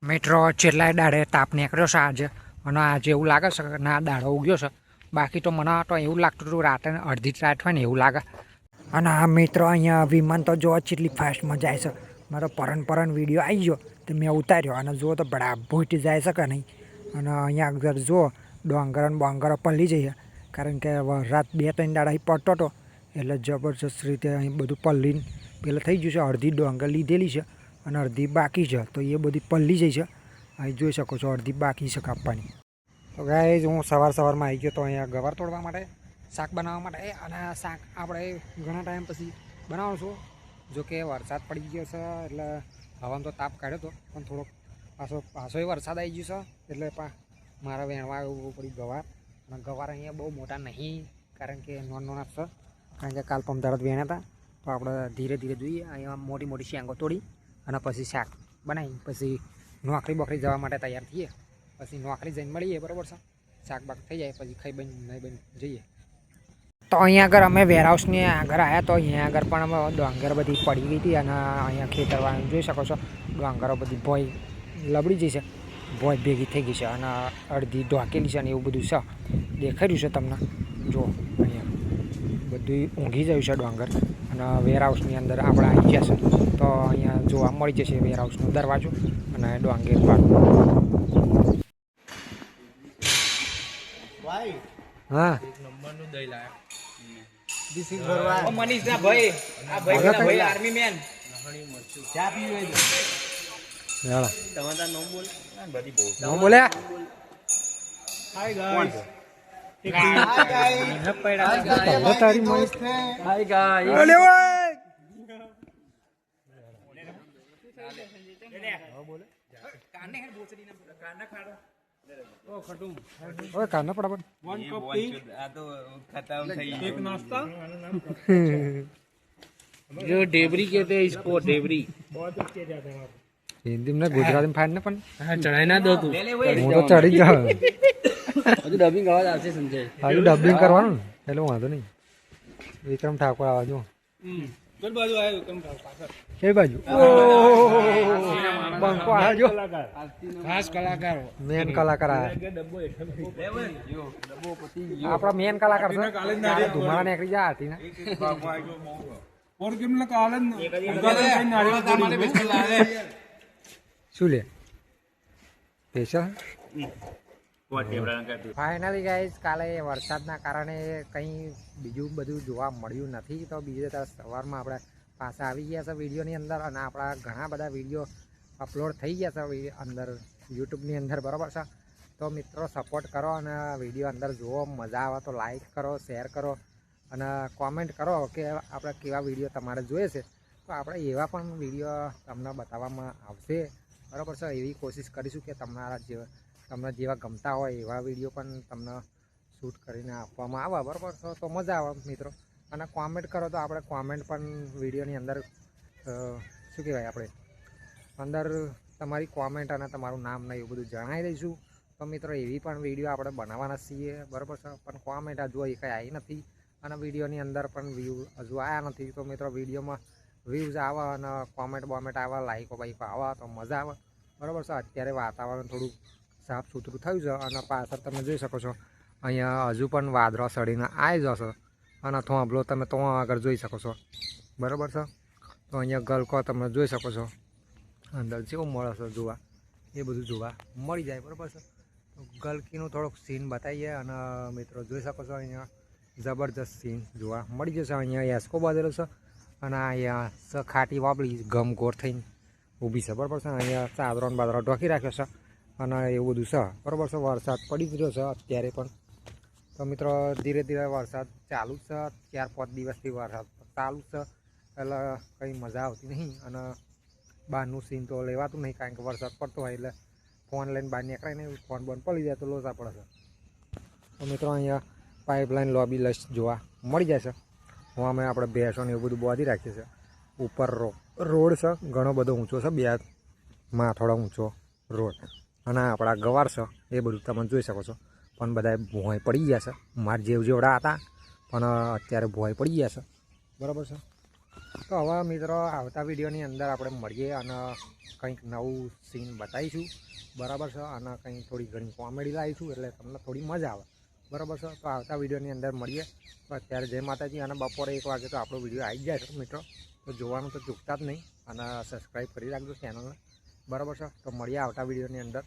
મિત્રો છેલ્લા દાડે તાપ નીકળ્યો છે આજે, અને આજે એવું લાગે છે કે ના દાડો ઉગ્યો છે. બાકી તો મને તો એવું લાગતું હતું રાતે અડધી રાત હોય ને એવું લાગે. અને આ મિત્રો અહીંયા વિમાન તો જો કેટલી ફાસ્ટમાં જાય છે. મારો પરન વિડીયો આવી ગયો તો મેં ઉતાર્યો, અને જુઓ તો બડા ભૂટ જાય છે કે નહીં. અને અહીંયા આગળ જુઓ બોંગરો પલ્લી જઈએ, કારણ કે રાત 2-3 દાડા અહીં પડતો હતો એટલે જબરજસ્ત રીતે અહીં બધું પલ્લીને પેલા થઈ ગયું છે. અડધી ડોંગર લીધેલી છે અને અડધી બાકી છે, તો એ બધી પલ્લી જાય છે. અહીં જોઈ શકો છો અડધી બાકી છે કાપવાની. તો ગાઈઝ હું સવારમાં આવી ગયો તો અહીંયા ગવાર તોડવા માટે, શાક બનાવવા માટે. અને શાક આપણે ઘણા ટાઈમ પછી બનાવશું છું. જોકે વરસાદ પડી ગયો છે એટલે હવામાં તો તાપ કાઢ્યો હતો, પણ થોડોક પાછો વરસાદ આવી ગયો છે એટલે મારે વેણવા આવવું પડી ગવાર. અને ગવાર અહીંયા બહુ મોટા નહીં, કારણ કે નાના છે, કારણ કે કાલ પમદાર વેણ્યા હતા. તો આપણે ધીરે ધીરે જોઈએ. અહીંયા મોટી શેંગો તોડી અને પછી શાક બનાવી, પછી નોકરી જવા માટે તૈયાર થઈએ. પછી નોકરી જઈને મળીએ, બરાબર છે. શાક બાક થઈ જાય પછી ખાઈ બની જઈએ. તો અહીંયા આગળ અમે વેરહાઉસની આગળ આવ્યા, તો અહીંયા આગળ પણ અમે ડોંગર બધી પડી ગઈ હતી. અને અહીંયા ખેતરવાળાને જોઈ શકો છો, ડોંગરો બધી ભોય લબડી જઈ છે, ભોય ભેગી થઈ ગઈ છે અને અડધી ઢોકેલી છે અને એવું બધું છે. દેખાઈ રહ્યું છે તમને, જો અહીંયા બધું ઊંઘી જાય છે ડોંગર. અને વેરહાઉસની અંદર આપણે આવી ગયા છે, તો અહીંયા જોવા મળી જશે વેરહાઉસનો દરવાજો અને ડોંગર પાક. હા મનીષના ભાઈ, આ ભાઈ આર્મી મેન ચા પીવે છે. તમારા નામ બોલે. Hi guys. તારી મનીષ. Hi guys. ઓલે ઓય. બોલે. કાને હેડ બોચડી ના કાના ખાડો. ઓ ખટુમ. ઓય કાના ફટાફટ. 1 કપ ટી. આ તો ખતમ થઈ ગયો. એક નાસ્તા. जो डेबरी कहते हैं इसको, डेबरी बहुत अच्छे जाते हैं. हिंदी में गुजराती में फाड़ने पण चढ़ाई ना दो तू, હું તો ચડી ગયો. હજુ ડબિંગ અવાજ આવશે સંજય. હજુ ડબિંગ કરવાનું ને એટલે વાંધો નહીં. વિક્રમ ઠાકોર આવાજો. કઈ બાજુ આવ્યો વિક્રમ ઠાકોર પાછળ? કઈ બાજુ? બંકો આજો. ખાસ કલાકાર, મેન કલાકાર આ. આપણા મેન કલાકાર છે. ધુમાડા નીકળી જાય આરતી ને. और किमला कालन શું લે સ્પેશિયલ. ફાઇનલી ગાઈઝ કાલે વરસાદના કારણે કંઈ બીજું બધું જોવા મળ્યું નથી. તો બીજે તરફ સવારમાં આપણે પાછા આવી ગયા છે વિડીયોની અંદર, અને આપણા ઘણા બધા વિડીયો અપલોડ થઈ ગયા છે અંદર યુટ્યુબની અંદર, બરાબર છે. તો મિત્રો સપોર્ટ કરો અને વિડીયો અંદર જુઓ, મજા આવે તો લાઈક કરો, શેર કરો અને કોમેન્ટ કરો કે આપણે કેવા વિડીયો તમારે જોઈએ છે. તો આપણે એવા પણ વિડીયો તમને બતાવવામાં આવશે, બરાબર છે. એવી કોશિશ કરીશું કે તમને જેવા ગમતા હોય એવા વિડીયો પણ તમને શૂટ કરીને આપવામાં આવે, બરાબર છે. તો મજા આવે મિત્રો. અને કોમેન્ટ કરો તો આપણે કોમેન્ટ પણ વિડીયોની અંદર શું કહેવાય, આપણે અંદર તમારી કોમેન્ટ અને તમારું નામ ને એવું બધું જણાવી દઈશું. તો મિત્રો એવી પણ વિડીયો આપણે બનાવવાના છીએ, બરાબર છે. પણ કોમેન્ટ હજુ એ કંઈ આવી નથી અને વિડીયોની અંદર પણ વ્યૂ હજુ આવ્યા નથી. તો મિત્રો વિડીયોમાં વ્યૂઝ આવે અને કોમેન્ટ આવે, લાઈકો બાઈકો આવે તો મજા આવે, બરાબર છે. અત્યારે વાતાવરણ થોડું સાફ સુથરું થયું છે અને પાછળ તમે જોઈ શકો છો અહીંયા હજુ પણ વાદળો સડીને આવી જશે. અને થોંભલો તમે તો આગળ જોઈ શકો છો, બરાબર છે. તો અહીંયા ગલકો તમે જોઈ શકો છો, અંદર જેવું મળે છે જોવા, એ બધું જોવા મળી જાય, બરાબર છે. તો ગલકીનું થોડુંક સીન બતાવીએ અને મિત્રો જોઈ શકો છો અહીંયા જબરજસ્ત સીન જોવા મળી જશે. અહીંયા એસ્કો બાંધેલો છે અને અહીંયા ખાટી વાપલી ગમગોર થઈને ઊભી છે, બરાબર છે. અહીંયા ચાદરો બાદરો ઢોકી રાખ્યો છે અને એવું બધું છે, બરાબર છે. વરસાદ પડી જ રહ્યો છે અત્યારે પણ. તો મિત્રો ધીરે ધીરે વરસાદ ચાલુ જ છે, 4-5 દિવસથી વરસાદ ચાલુ છે, એટલે કંઈ મજા આવતી નહીં. અને બહારનું સીન તો લેવાતું નહીં, કારણ કે વરસાદ પડતો હોય એટલે ફોન લઈને બહાર નીકળાય નહીં, ફોન બંધ પડી જાય તો લોચા પડે છે. તો મિત્રો અહીંયા પાઇપલાઇન લોબી લશ જોવા મળી જાય છે. હું અમે આપણે ભેંસો ને એવું બધું બાંધી રાખીએ છીએ. ઉપર રોડ છે, ઘણો બધો ઊંચો છે, 2 માથોડા ઊંચો રોડ. અને આપણા ગવાર છે એ બધું તમે જોઈ શકો છો. પણ બધા ભોંય પડી ગયા છે, મારા જેવડા હતા પણ અત્યારે ભોંય પડી ગયા છે, બરાબર છે. તો હવે મિત્રો આવતા વિડીયોની અંદર આપણે મળીએ અને કંઈક નવું સીન બતાવીશું, બરાબર છે, અને કંઈ થોડી ઘણી કોમેડી લાવીશું એટલે તમને થોડી મજા આવે, બરાબર છે. તો આવતા વિડીયોની અંદર મળીએ. તો અત્યારે જય માતાજી, અને બપોરે 1 વાગે તો આપણો વિડીયો આવી જાય છે મિત્રો. તો જોવાનું તો ચૂકતા જ નહીં અને સબસ્ક્રાઈબ કરી રાખજો ચેનલને, બરાબર છે. તો મળીએ આવતા વિડીયોની અંદર.